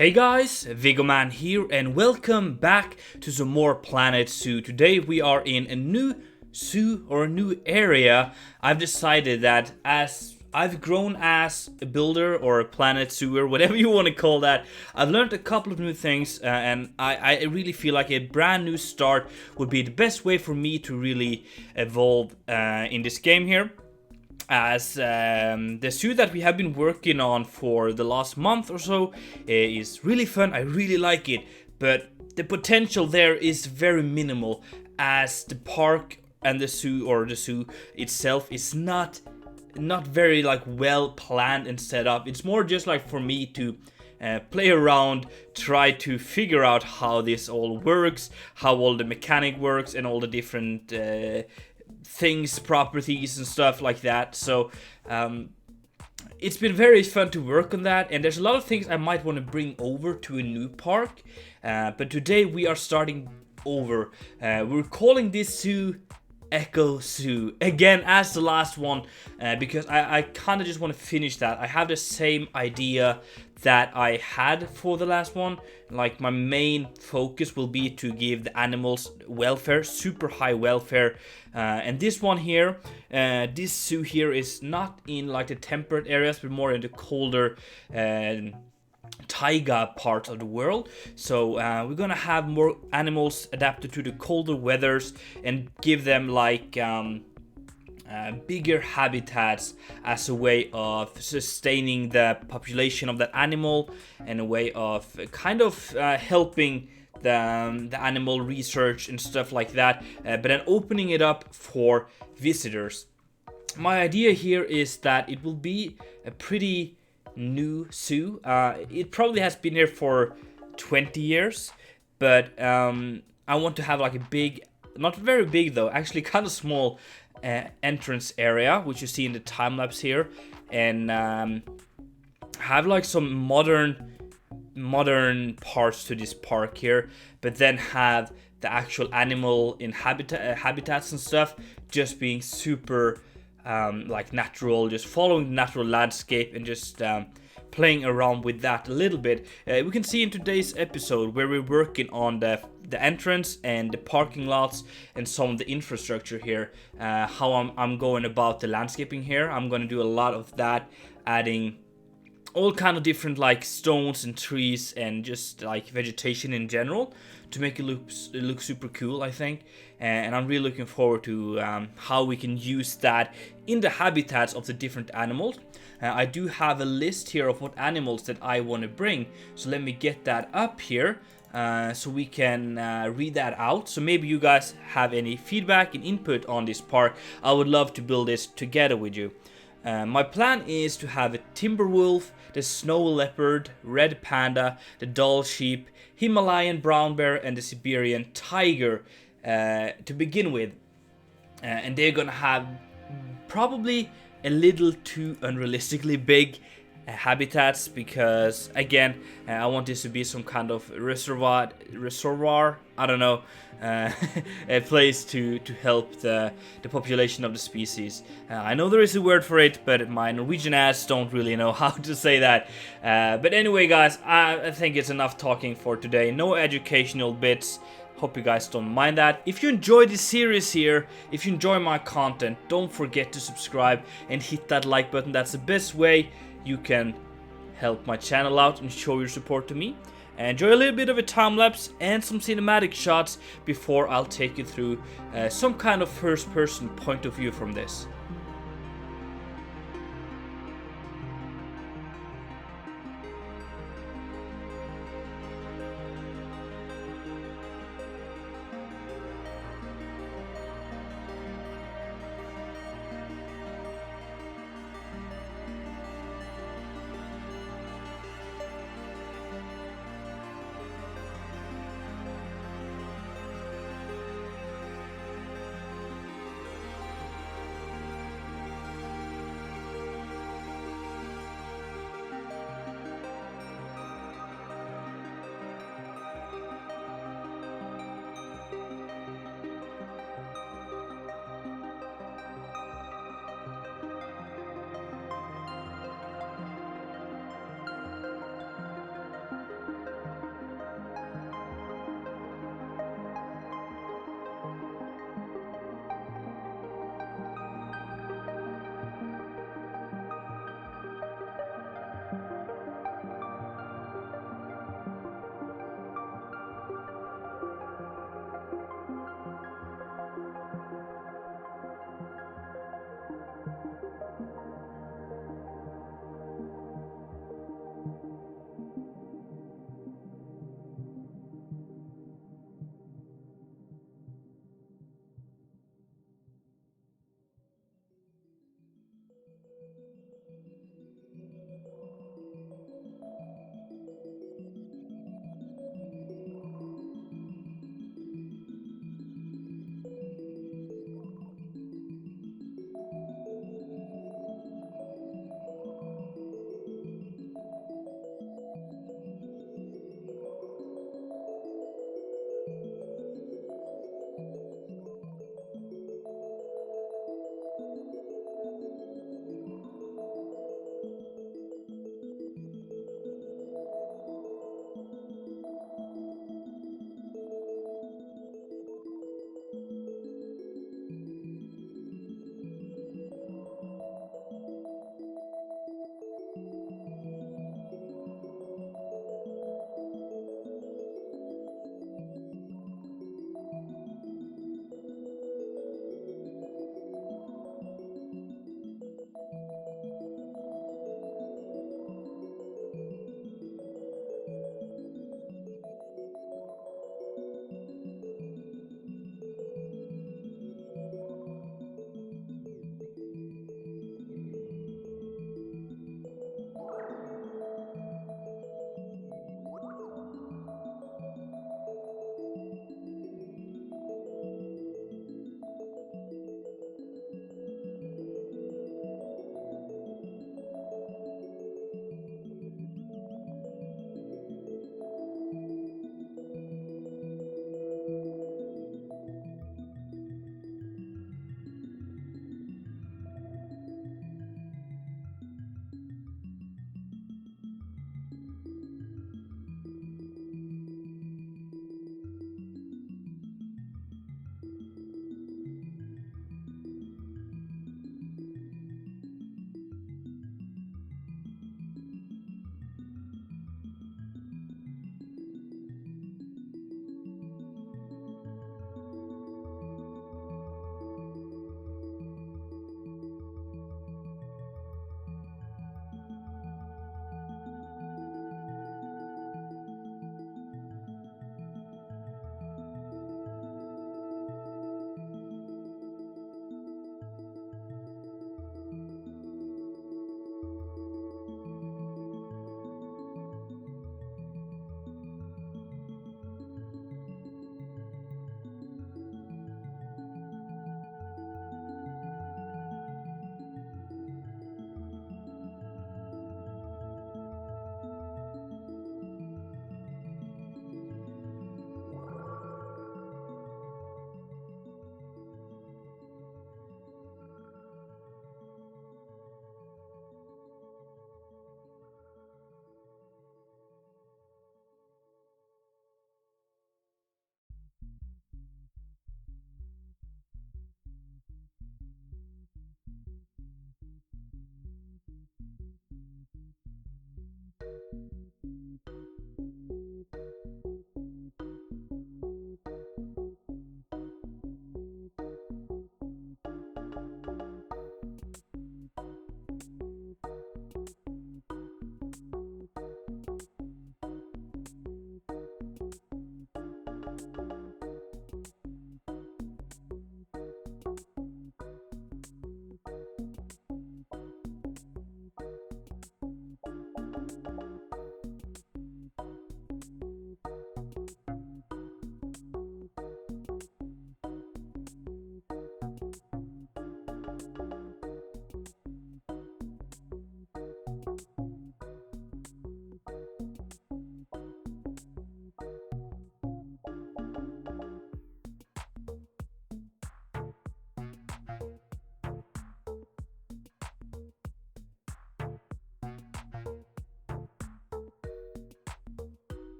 Hey guys, Vigoman here and welcome back to some more Planet Zoo. Today we are in a new zoo or a new area. I've decided that as I've grown as a builder or a planet zooer, whatever you want to call that, I've learned a couple of new things and I really feel like a brand new start would be the best way for me to really evolve in this game here. As the suit that we have been working on for the last month or so is really fun. I really like it, but the potential there is very minimal, as the park and the zoo itself is not very like well planned and set up. It's more just like for me to play around, try to figure out how this all works, how all the mechanic works, and all the different things, properties, and stuff like that. So it's been very fun to work on that, and there's a lot of things I might want to bring over to a new park. But today we are starting over. We're calling this zoo Echo Zoo again as the last one, because I kind of just want to finish that. I have the same idea that I had for the last one. Like, my main focus will be to give the animals welfare, super high welfare, and this one here, this zoo here is not in like the temperate areas but more in the colder taiga part of the world. So we're gonna have more animals adapted to the colder weathers and give them like bigger habitats as a way of sustaining the population of that animal, and a way of kind of helping the animal research and stuff like that, but then opening it up for visitors. My idea here is that it will be a pretty new zoo. It probably has been here for 20 years, but I want to have like a big, not very big though, actually kind of small entrance area, which you see in the time lapse here, and have like some modern parts to this park here, but then have the actual animal in habitats and stuff just being super like natural, just following the natural landscape and just playing around with that a little bit. We can see in today's episode where we're working on the entrance and the parking lots and some of the infrastructure here, how I'm going about the landscaping here. I'm going to do a lot of that, adding all kind of different like stones and trees and just like vegetation in general to make it look super cool, I think. And I'm really looking forward to how we can use that in the habitats of the different animals. I do have a list here of what animals that I want to bring, so let me get that up here so we can read that out. So maybe you guys have any feedback and input on this park. I would love to build this together with you. My plan is to have a timber wolf, the snow leopard, red panda, the Dall sheep, Himalayan brown bear, and the Siberian tiger to begin with. And they're gonna have probably a little too unrealistically big habitats, because again, I want this to be some kind of reservoir, I don't know, a place to help the population of the species. I know there is a word for it, but my Norwegian ass don't really know how to say that. But anyway guys, I think it's enough talking for today. No educational bits. Hope you guys don't mind that. If you enjoy this series here, if you enjoy my content, don't forget to subscribe and hit that like button. That's the best way you can help my channel out and show your support to me. And enjoy a little bit of a time lapse and some cinematic shots before I'll take you through some kind of first person point of view from this.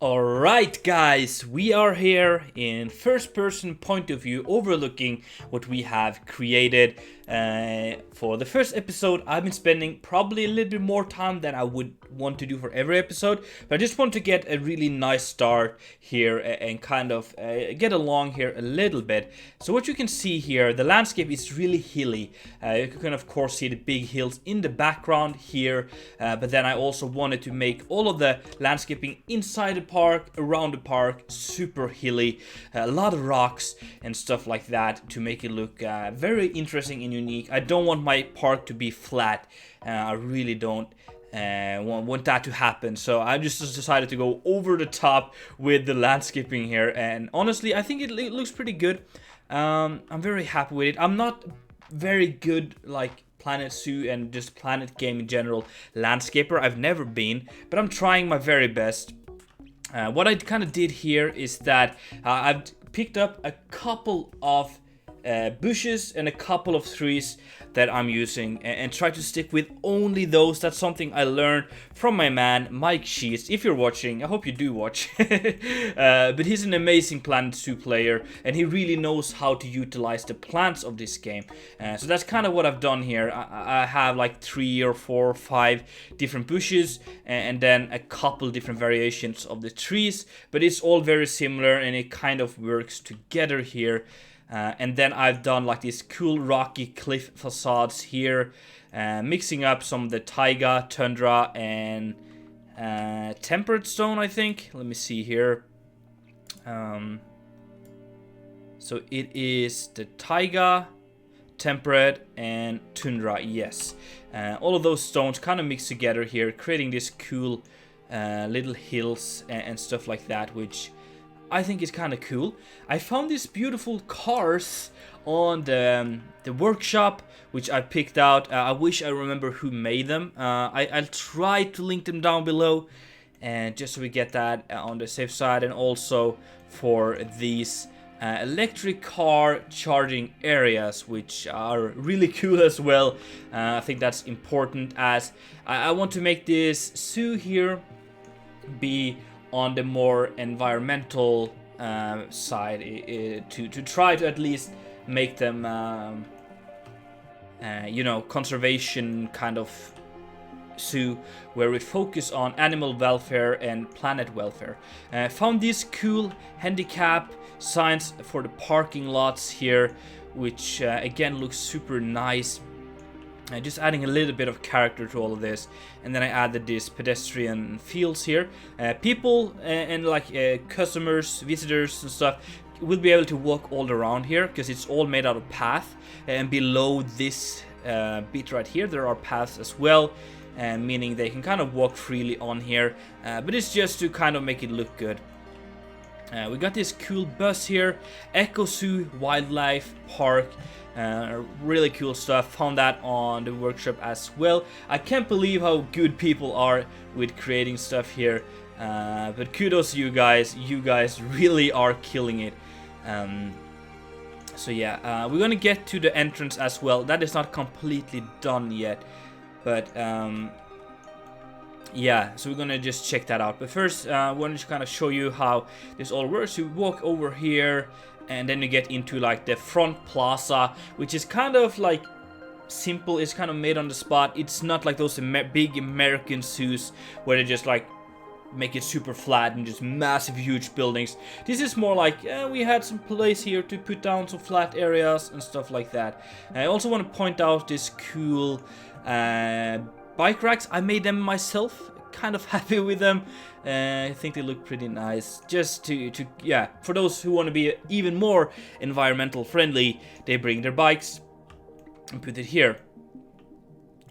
Alright guys, we are here in first person point of view overlooking what we have created. For the first episode I've been spending probably a little bit more time than I would want to do for every episode, but I just want to get a really nice start here and kind of get along here a little bit. So what you can see here, the landscape is really hilly. You can of course see the big hills in the background here, but then I also wanted to make all of the landscaping inside the park, around the park, super hilly, a lot of rocks and stuff like that to make it look very interesting and unique. I don't want my park to be flat. I really don't want that to happen, so I just decided to go over the top with the landscaping here, and honestly I think it looks pretty good. I'm very happy with it. I'm not very good like Planet Zoo and just Planet Game in general landscaper. I've never been, but I'm trying my very best. What I kind of did here is that I've picked up a couple of bushes and a couple of trees that I'm using and try to stick with only those. That's something I learned from my man Mike Sheets. If you're watching, I hope you do watch. But he's an amazing Planet Zoo player and he really knows how to utilize the plants of this game. So that's kind of what I've done here. I have like 3 or 4 or 5 different bushes and then a couple different variations of the trees, but it's all very similar and it kind of works together here. And then I've done like these cool rocky cliff facades here, mixing up some of the taiga, tundra, and temperate stone, I think. Let me see here. So it is the taiga, temperate, and tundra, yes. All of those stones kind of mixed together here, creating this cool little hills and stuff like that, which I think is kind of cool. I found these beautiful cars on the workshop, which I picked out. I wish I remember who made them. I'll try to link them down below, and just so we get that on the safe side, and also for these electric car charging areas, which are really cool as well. I think that's important, as I want to make this zoo here be on the more environmental side, to try to at least make them you know, conservation kind of zoo where we focus on animal welfare and planet welfare. Found these cool handicap signs for the parking lots here, which again looks super nice. Just adding a little bit of character to all of this, and then I added these pedestrian fields here. People and like customers, visitors and stuff will be able to walk all around here because it's all made out of path. And below this bit right here there are paths as well, meaning they can kind of walk freely on here, but it's just to kind of make it look good. We got this cool bus here, Echo Zoo Wildlife Park. Really cool stuff. Found that on the workshop as well. I can't believe how good people are with creating stuff here, but kudos to you guys. You guys really are killing it. So yeah, we're gonna get to the entrance as well. That is not completely done yet, but yeah, so we're gonna just check that out. But first, I wanted to kind of show you how this all works. You walk over here, and then you get into like the front plaza, which is kind of like simple. It's kind of made on the spot. It's not like those big American zoos where they just like make it super flat and just massive huge buildings. This is more like, we had some place here to put down some flat areas and stuff like that. I also want to point out this cool bike racks. I made them myself. Kind of happy with them. I think they look pretty nice. Just to yeah, for those who want to be even more environmental friendly, they bring their bikes and put it here.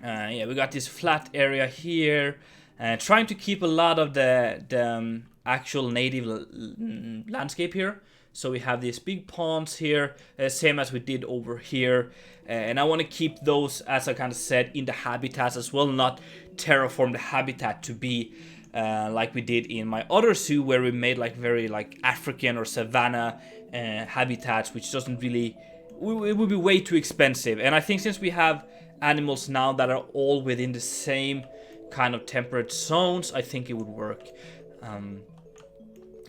Yeah, we got this flat area here. Trying to keep a lot of the actual native landscape here. So we have these big ponds here, same as we did over here. And I want to keep those, as I kind of said, in the habitats as well, not terraform the habitat to be like we did in my other zoo, where we made like very like African or savanna habitats, which doesn't really, it would be way too expensive. And I think since we have animals now that are all within the same kind of temperate zones, I think it would work.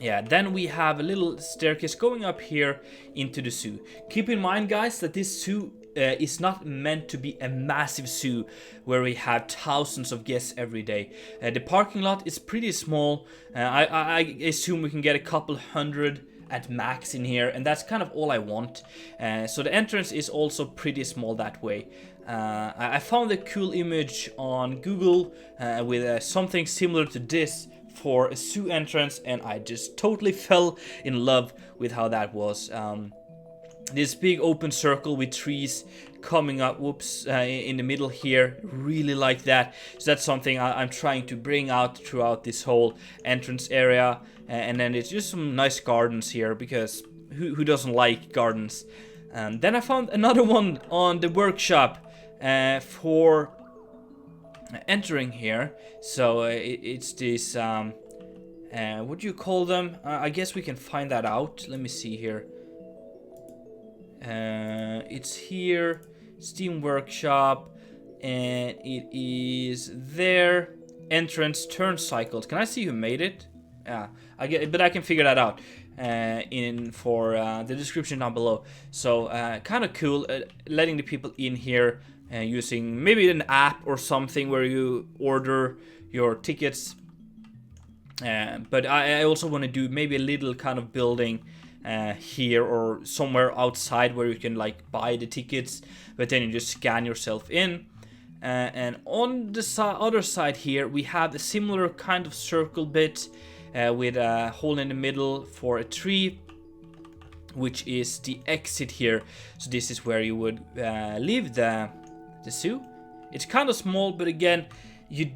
Yeah, then we have a little staircase going up here into the zoo. Keep in mind, guys, that this zoo is not meant to be a massive zoo where we have thousands of guests every day. The parking lot is pretty small. I assume we can get a couple hundred at max in here, and that's kind of all I want. So the entrance is also pretty small that way. I found a cool image on Google with something similar to this for a zoo entrance, and I just totally fell in love with how that was. This big open circle with trees coming up, in the middle here, really like that. So that's something I'm trying to bring out throughout this whole entrance area. And then it's just some nice gardens here, because who doesn't like gardens? Then I found another one on the workshop for entering here. So it's this, what do you call them? I guess we can find that out. Let me see here. It's here, Steam Workshop, and it is there. Entrance turn cycles. Can I see who made it? Yeah, but I can figure that out for the description down below. So kind of cool, letting the people in here using maybe an app or something where you order your tickets. But I also want to do maybe a little kind of building here or somewhere outside where you can like buy the tickets, but then you just scan yourself in. And on the other side here we have a similar kind of circle bit with a hole in the middle for a tree, which is the exit here. So this is where you would leave the zoo. It's kind of small, but again, I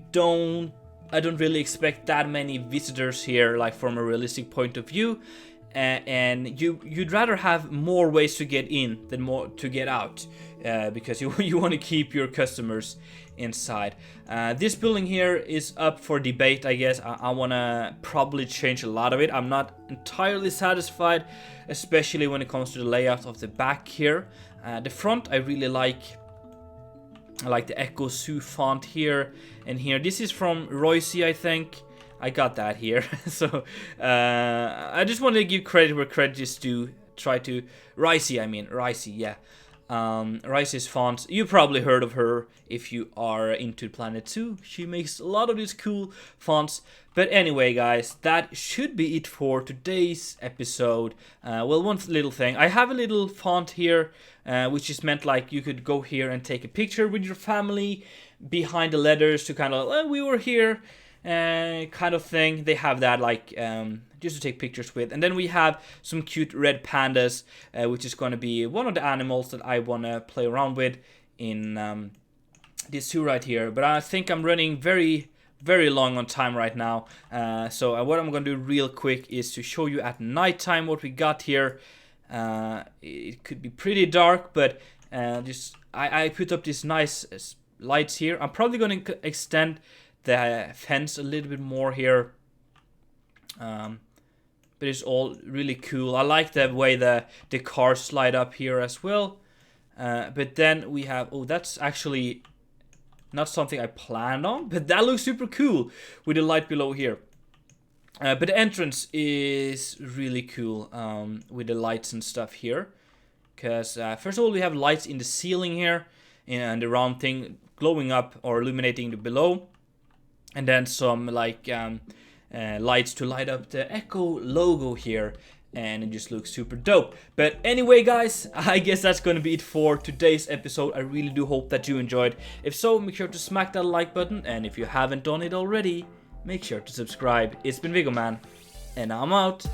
don't really expect that many visitors here, like from a realistic point of view. And you'd rather have more ways to get in than more to get out, because you want to keep your customers inside. This building here is up for debate, I guess. I want to probably change a lot of it. I'm not entirely satisfied, especially when it comes to the layout of the back here. The front I really like. I like the Echo Zoo font here and here. This is from Royce, I think. I got that here. So I just wanted to give credit where credit is due. Royce, yeah. Rice's fonts. You probably heard of her if you are into Planet Zoo. She makes a lot of these cool fonts. But anyway, guys, that should be it for today's episode. Well, one little thing. I have a little font here, which is meant like you could go here and take a picture with your family behind the letters to kind of, we were here, kind of thing. They have that like just to take pictures with. And then we have some cute red pandas, which is going to be one of the animals that I want to play around with in this zoo right here. But I think I'm running very long on time right now. So what I'm going to do real quick is to show you at nighttime what we got here. It could be pretty dark, but I put up these nice lights here. I'm probably going to extend the fence a little bit more here, but it's all really cool. I like the way the cars slide up here as well. But then we have, that's actually not something I planned on, but that looks super cool with the light below here. But the entrance is really cool with the lights and stuff here, because first of all we have lights in the ceiling here and the round thing glowing up or illuminating the below. And then some like lights to light up the Echo logo here. And it just looks super dope. But anyway, guys, I guess that's going to be it for today's episode. I really do hope that you enjoyed. If so, make sure to smack that like button. And if you haven't done it already, make sure to subscribe. It's been Viggo Man, and I'm out.